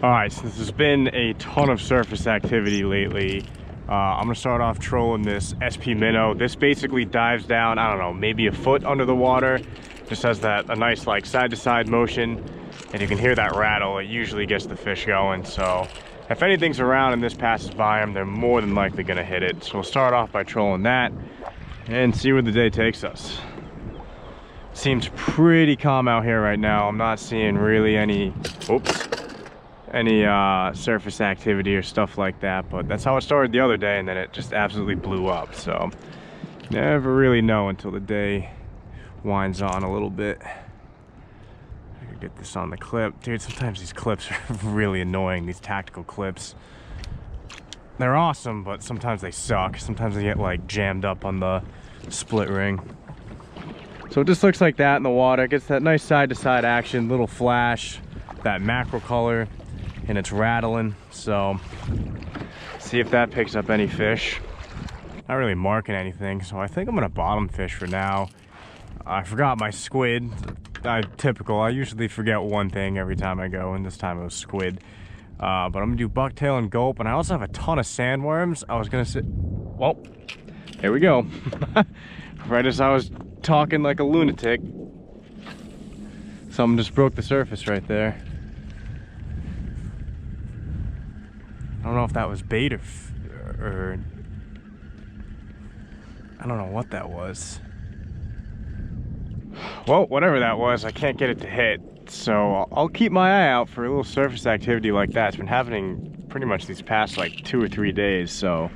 All right, since there's been a ton of surface activity lately, I'm gonna start off trolling this SP Minnow. This basically dives down, I don't know, maybe a foot under the water. Just has a nice like side to side motion, and you can hear that rattle. It usually gets the fish going. So if anything's around and this passes by them, they're more than likely gonna hit it. So we'll start off by trolling that and see where the day takes us. Seems pretty calm out here right now. I'm not seeing really any surface activity or stuff like that, but that's how it started the other day, and then it just absolutely blew up. So never really know until the day winds on a little bit. I could get this on the clip. Dude, sometimes these clips are really annoying, these tactical clips. They're awesome, but sometimes they suck. Sometimes they get like jammed up on the split ring. So it just looks like that in the water. It gets that nice side to side action, little flash, that mackerel color, and it's rattling. So see if that picks up any fish. Not really marking anything, so I think I'm gonna bottom fish for now. I forgot my squid. Typical, I usually forget one thing every time I go, and this time it was squid. But I'm gonna do bucktail and gulp, and I also have a ton of sandworms. I was gonna say, well, here we go. Right as I was talking like a lunatic, something just broke the surface right there. I don't know if that was bait or I don't know what that was. Well, whatever that was, I can't get it to hit. So I'll keep my eye out for a little surface activity like that. It's been happening pretty much these past like 2 or 3 days. So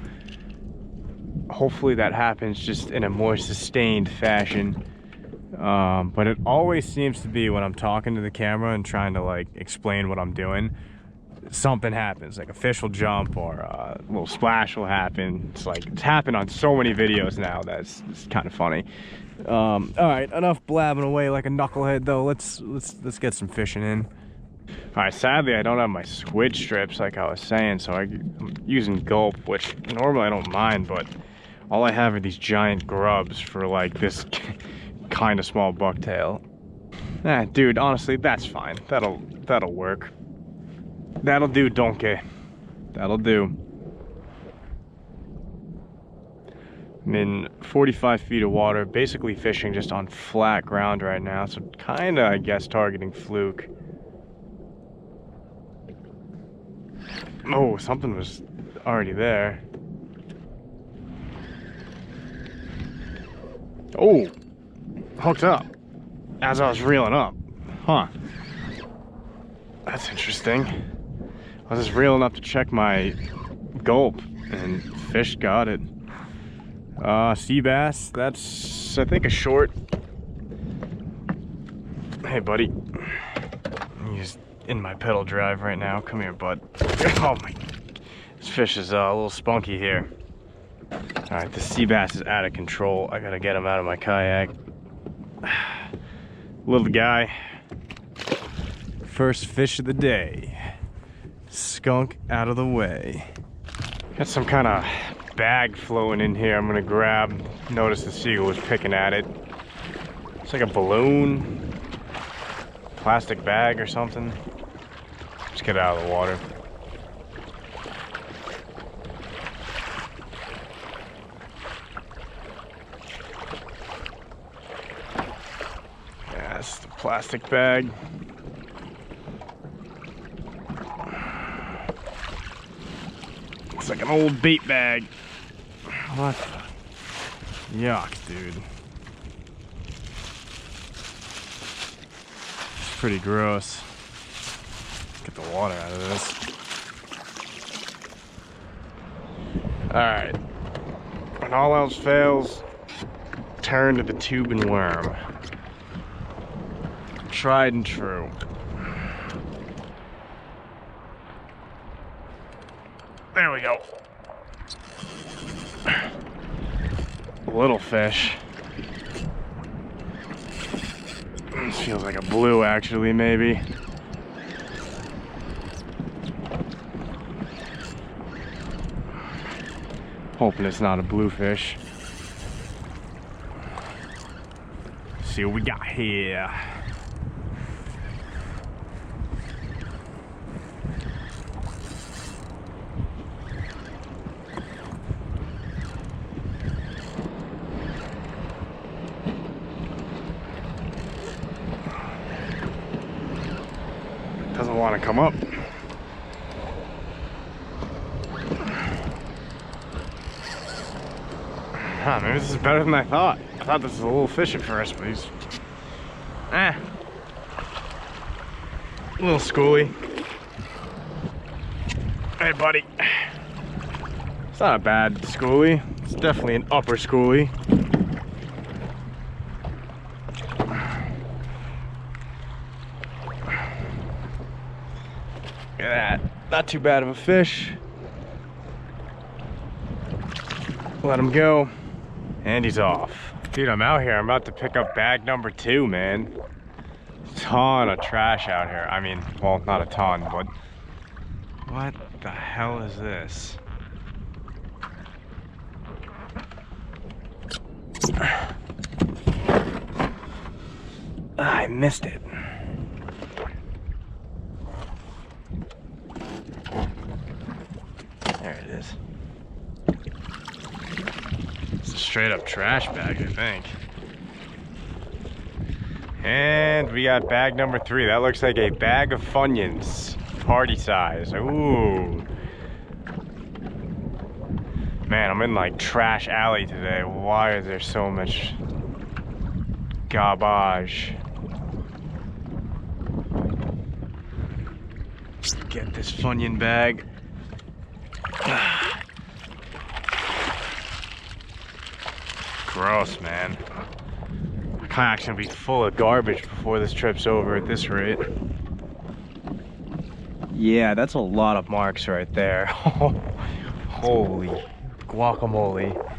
hopefully that happens just in a more sustained fashion. But it always seems to be when I'm talking to the camera and trying to like explain what I'm doing, something happens, like a fish will jump or a little splash will happen. It's happened on so many videos now that it's kind of funny. All right, enough blabbing away like a knucklehead though. Let's get some fishing in. All right, sadly I don't have my squid strips like I was saying, so I'm using gulp, which normally I don't mind, but all I have are these giant grubs for like this kind of small bucktail. Dude, honestly, that's fine. That'll work. That'll do, donkey. That'll do. I'm in 45 feet of water, basically fishing just on flat ground right now, so kinda, I guess, targeting fluke. Oh, something was already there. Oh, hooked up as I was reeling up. Huh. That's interesting. I was just reeling up to check my gulp, and fish got it. Sea bass, that's, I think, a short. Hey, buddy. He's in my pedal drive right now. Come here, bud. Oh my, this fish is a little spunky here. All right, the sea bass is out of control. I gotta get him out of my kayak. Little guy. First fish of the day. Skunk out of the way. Got some kind of bag flowing in here I'm gonna grab. Notice the seagull was picking at it. It's like a balloon, plastic bag or something. Just get it out of the water. Yeah, it's the plastic bag. It's like an old bait bag. What the? Yuck, dude. It's pretty gross. Let's get the water out of this. Alright. When all else fails, turn to the tube and worm. Tried and true. There we go. Little fish. This feels like a blue, actually, maybe. Hoping it's not a bluefish. See what we got here. Doesn't want to come up. Huh, maybe this is better than I thought. I thought this was a little fish at first, but he's... A little schoolie. Hey, buddy. It's not a bad schoolie. It's definitely an upper schoolie. Look at that. Not too bad of a fish. Let him go. And he's off. Dude, I'm out here. I'm about to pick up bag number 2, man. Ton of trash out here. I mean, well, not a ton, but what the hell is this? I missed it. There it is. It's a straight up trash bag, I think. And we got bag number 3. That looks like a bag of Funyuns, party size. Ooh. Man, I'm in like trash alley today. Why is there so much garbage? Get this Funyun bag. Gross, man. Kayak's gonna be full of garbage before this trip's over at this rate. Yeah, that's a lot of marks right there. Holy guacamole.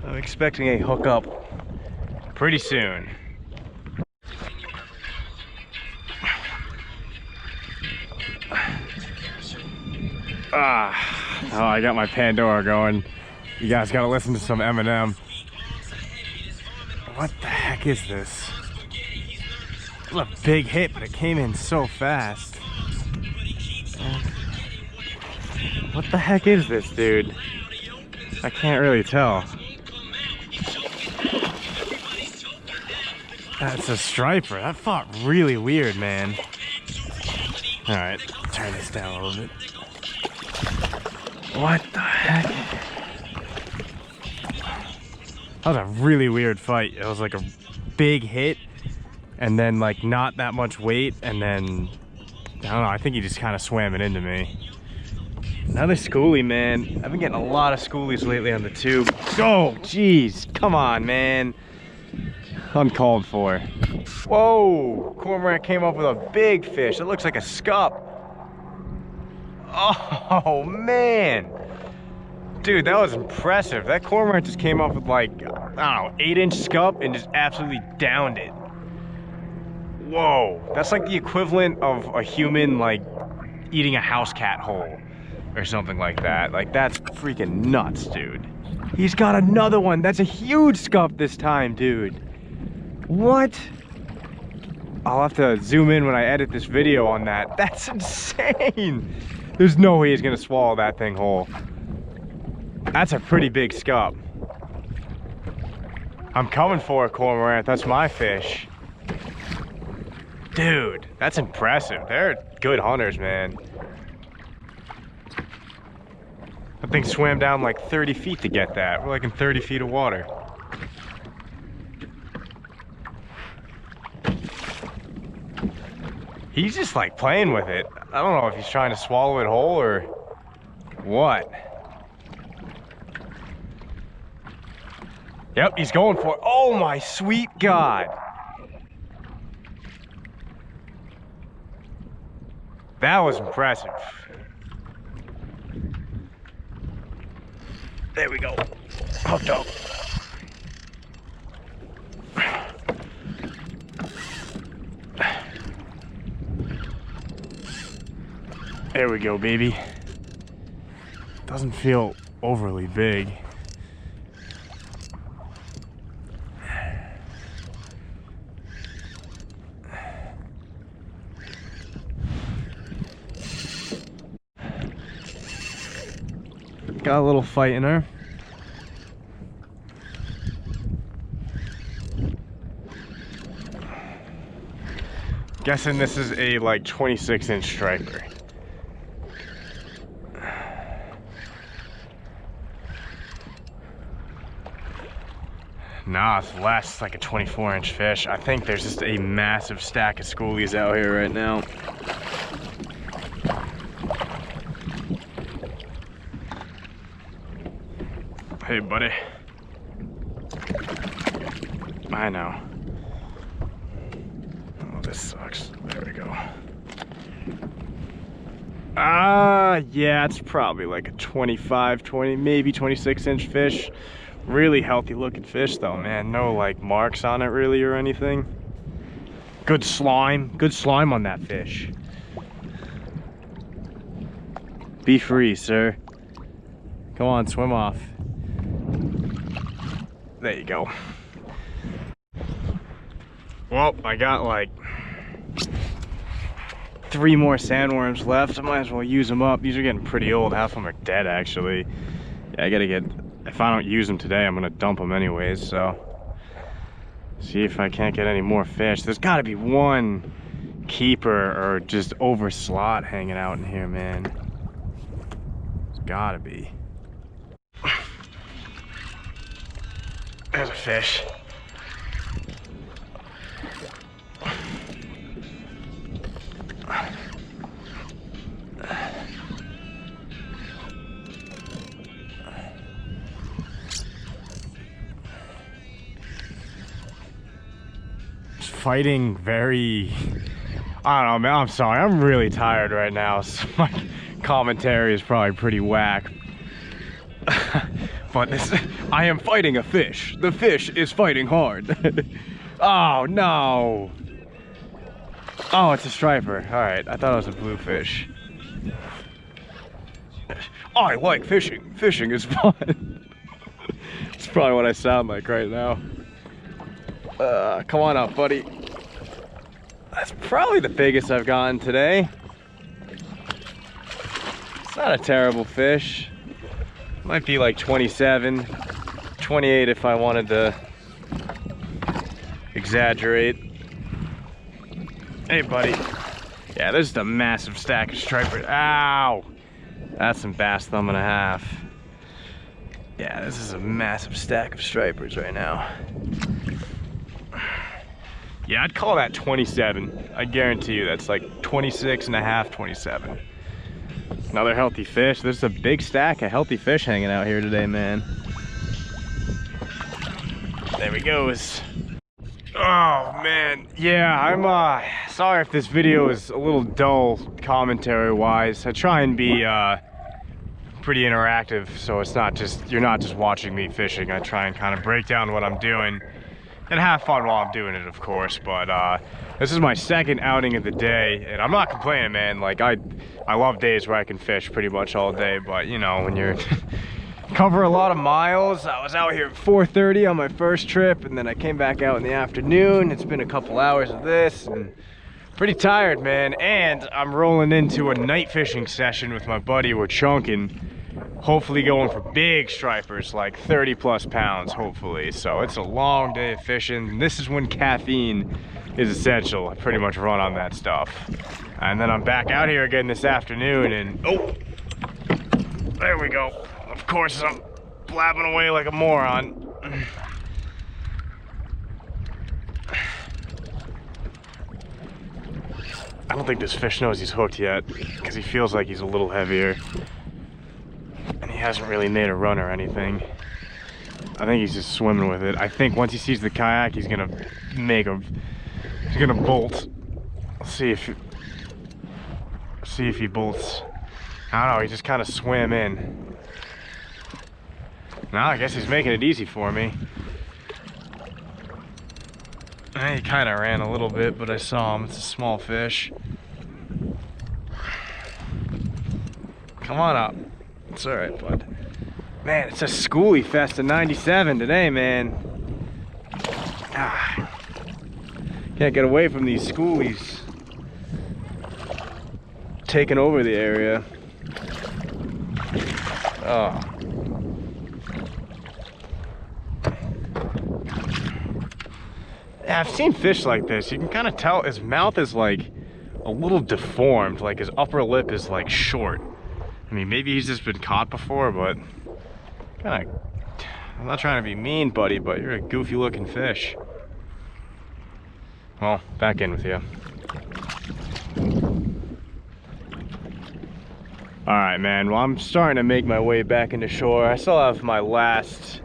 I'm expecting a hookup pretty soon. Oh, I got my Pandora going. You guys gotta listen to some Eminem. What the heck is this? It was a big hit, but it came in so fast. What the heck is this, dude? I can't really tell. That's a striper. That fought really weird, man. Alright, turn this down a little bit. What the heck? That was a really weird fight. It was like a big hit and then like not that much weight, and then I don't know, I think he just kind of swam it into me. Another schoolie, man. I've been getting a lot of schoolies lately on the tube. Oh geez, come on, man. Uncalled for. Whoa, cormorant came up with a big fish. It looks like a scup. Oh man, dude, that was impressive. That cormorant just came up with like, I don't know, 8-inch scup and just absolutely downed it. Whoa, that's like the equivalent of a human like eating a house cat whole or something like that. Like, that's freaking nuts, dude. He's got another one. That's a huge scup this time, dude. What? I'll have to zoom in when I edit this video on that. That's insane. There's no way he's gonna swallow that thing whole. That's a pretty big scup. I'm coming for a cormorant. That's my fish. Dude, that's impressive. They're good hunters, man. That thing swam down like 30 feet to get that. We're like in 30 feet of water. He's just like playing with it. I don't know if he's trying to swallow it whole or what. Yep, he's going for it. Oh my sweet God. That was impressive. There we go. Hooked up. There we go, baby. Doesn't feel overly big. Got a little fight in her. Guessing this is a like 26-inch striper. Nah, it's less, like a 24-inch fish. I think there's just a massive stack of schoolies out here right now. Hey, buddy. I know. Oh, this sucks. There we go. Yeah, it's probably like a 25, 20, maybe 26-inch fish. Really healthy looking fish though, man. No like marks on it really or anything. Good slime on that fish. Be free, sir. Come on, swim off. There you go. Well, I got like 3 more sandworms left. I might as well use them up. These are getting pretty old. Half of them are dead actually. Yeah, I gotta get, if I don't use them today, I'm gonna dump them anyways, so. See if I can't get any more fish. There's gotta be one keeper or just over slot hanging out in here, man. There's gotta be. There's a fish. Fighting very, I don't know, man. I'm sorry, I'm really tired right now, so my commentary is probably pretty whack. But this, I am fighting a fish. The fish is fighting hard. Oh no. Oh, it's a striper. All right, I thought it was a bluefish. I like fishing. Fishing is fun. It's probably what I sound like right now. Come on up, buddy. That's probably the biggest I've gotten today. It's not a terrible fish. Might be like 27, 28 if I wanted to exaggerate. Hey, buddy. Yeah, this is a massive stack of stripers. Ow! That's some bass thumb and a half. Yeah, this is a massive stack of stripers right now. Yeah, I'd call that 27. I guarantee you that's like 26 and a half, 27. Another healthy fish. There's a big stack of healthy fish hanging out here today, man. There he goes. Oh, man. Yeah, I'm sorry if this video is a little dull commentary-wise. I try and be pretty interactive, so it's not just, you're not just watching me fishing. I try and kind of break down what I'm doing and have fun while I'm doing it, of course. But this is my second outing of the day, and I'm not complaining, man. Like, I love days where I can fish pretty much all day, but you know, when you're cover a lot of miles. I was out here at 4:30 on my first trip, and then I came back out in the afternoon. It's been a couple hours of this, and pretty tired, man. And I'm rolling into a night fishing session with my buddy. We're chunking, hopefully going for big stripers, like 30 plus pounds, hopefully. So it's a long day of fishing. This is when caffeine is essential. I pretty much run on that stuff. And then I'm back out here again this afternoon, and oh, there we go. Of course, I'm blabbing away like a moron. I don't think this fish knows he's hooked yet, because he feels like he's a little heavier. And he hasn't really made a run or anything. I think he's just swimming with it. I think once he sees the kayak, he's gonna bolt. Let's see if he bolts. I don't know, he just kind of swam in. Now I guess he's making it easy for me. He kind of ran a little bit, but I saw him. It's a small fish. Come on up. It's all right, bud. Man, it's a schoolie fest of 97 today, man. Can't get away from these schoolies taking over the area. Oh. Yeah, I've seen fish like this. You can kind of tell his mouth is like a little deformed, like his upper lip is like short. I mean, maybe he's just been caught before, but kind of, I'm not trying to be mean, buddy, but you're a goofy looking fish. Well, back in with you. All right, man, well, I'm starting to make my way back into shore. I still have my last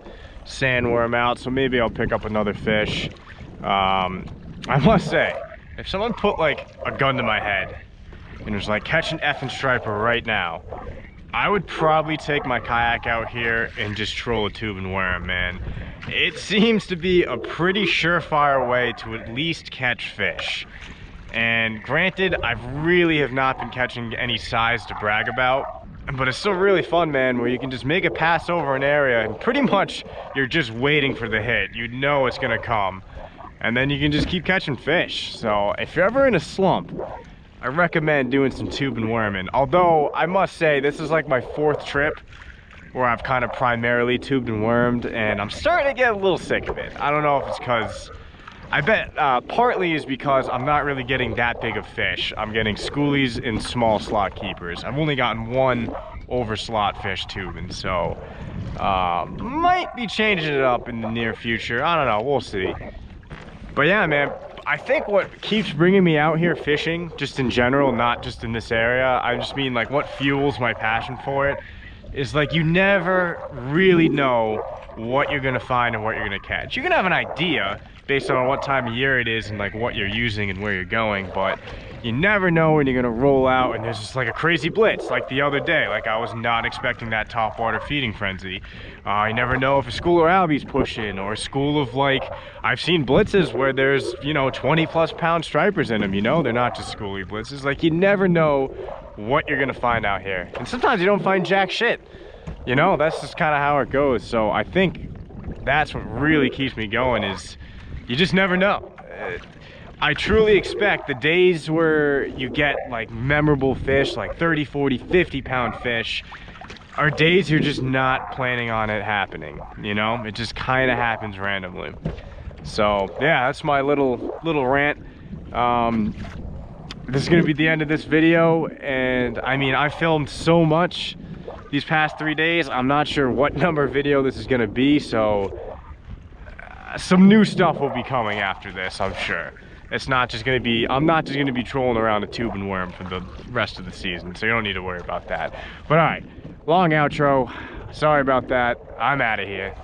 sandworm out, so maybe I'll pick up another fish. I must say, if someone put like a gun to my head and was like, catch an effing striper right now, I would probably take my kayak out here and just troll a tube and worm, man. It seems to be a pretty surefire way to at least catch fish. And granted, I really have not been catching any size to brag about, but it's still really fun, man, where you can just make a pass over an area and pretty much you're just waiting for the hit. You know it's gonna come. And then you can just keep catching fish. So if you're ever in a slump, I recommend doing some tube and worming. Although I must say, this is like my 4th trip where I've kind of primarily tubed and wormed, and I'm starting to get a little sick of it. I don't know if it's because, I bet partly is because I'm not really getting that big of fish. I'm getting schoolies and small slot keepers. I've only gotten 1 over slot fish tubing, so might be changing it up in the near future. I don't know, we'll see. But yeah, man, I think what keeps bringing me out here fishing, just in general, not just in this area, I just mean like what fuels my passion for it, is like you never really know what you're gonna find and what you're gonna catch. You can have an idea based on what time of year it is and like what you're using and where you're going, but you never know when you're gonna roll out and there's just like a crazy blitz like the other day. Like I was not expecting that topwater feeding frenzy. You never know if a school or albie's pushing, or a school of like, I've seen blitzes where there's, you know, 20+ pound stripers in them, you know, they're not just schoolie blitzes. Like you never know what you're gonna find out here. And sometimes you don't find jack shit. You know, that's just kind of how it goes. So I think that's what really keeps me going, is you just never know. I truly expect the days where you get like memorable fish, like 30, 40, 50 pound fish, are days you're just not planning on it happening. You know, it just kind of happens randomly. So yeah, that's my little rant. This is gonna be the end of this video, and I mean, I filmed so much these past 3 days. I'm not sure what number video this is gonna be, so some new stuff will be coming after this, I'm sure. It's not just gonna be, I'm not just gonna be trolling around a tube and worm for the rest of the season, so you don't need to worry about that. But all right, long outro. Sorry about that. I'm out of here.